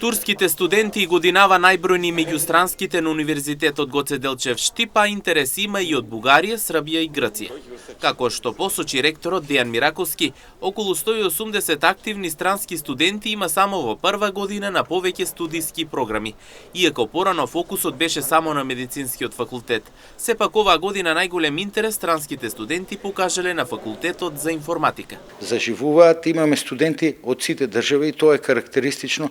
Турските студенти годинава најбројни меѓу странските на Универзитетот Гоце Делчев Штип, а интерес има и од Бугарија, Србија и Грција. Како што посочи ректорот Дејан Мираковски, околу 180 активни странски студенти има само во прва година на повеќе студиски програми, иако порано фокусот беше само на медицинскиот факултет. Сепак оваа година најголем интерес странските студенти покажале на факултетот за информатика. Заживуваат, имаме студенти од сите држави и тоа е карактеристично.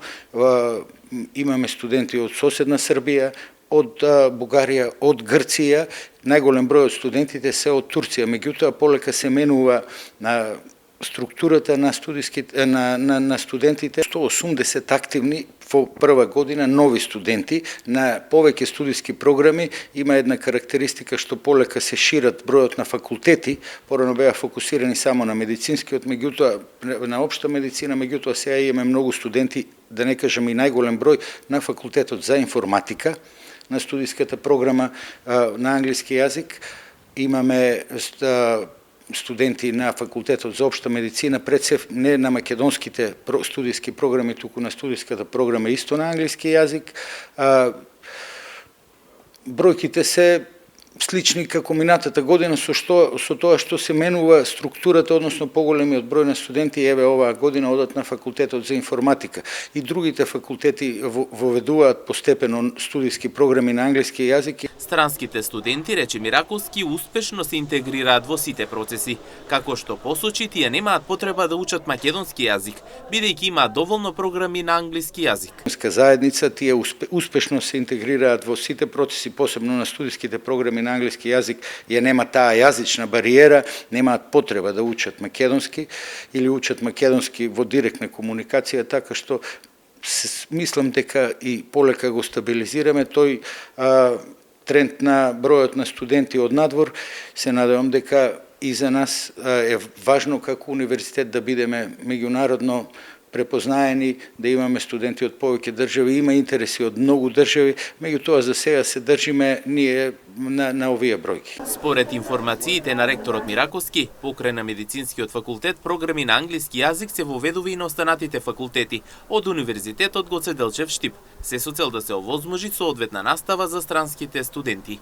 Имаме студенти од соседна Србија, од Бугарија, од Грција, најголем број од студентите се од Турција, меѓутоа полека се менува на структурата на студиските на студентите. 180 активни во прва година нови студенти на повеќе студиски програми. Има една карактеристика што полека се шират бројот на факултети, порано беа фокусирани само на медицинскиот, меѓутоа на општа медицина, меѓутоа сега имаме многу студенти, да не кажам и најголем број на факултетот за информатика, на студиската програма на англиски јазик. Имаме студенти на факултетот за општа медицина, пред се не на македонските студиски програми, туку на студиската програма исто на англиски јазик. Бројките се слични како минатата година со тоа што се менува структурата, односно поголемиот број на студенти еве оваа година одат на факултетот за информатика. И другите факултети воведуваат постепено студиски програми на англиски јазик. Странските студенти, рече Мираковски, успешно се интегрираат во сите процеси, како што посочи, тие немаат потреба да учат македонски јазик, бидејќи имаат доволно програми на англиски јазик. Заедница тие успешно се интегрираат во сите процеси, посебно на студиските програми на англиски јазик, ја нема таа јазична бариера, немаат потреба да учат македонски или учат македонски во директна комуникација, така што мислам дека и полека го стабилизираме тој тренд на бројот на студенти од надвор. Се надевам дека и за нас е важно како универзитет да бидеме меѓународно препознаени, да имаме студенти од повеќе држави, има интереси од многу држави, меѓутоа за сега се држиме ние на овие бројки. Според информациите на ректорот Мираковски, покрај на медицинскиот факултет, програми на англиски јазик се воведува и на останатите факултети од Универзитетот Гоце Делчев Штип, се со цел да се овозможи соодветна настава за странските студенти.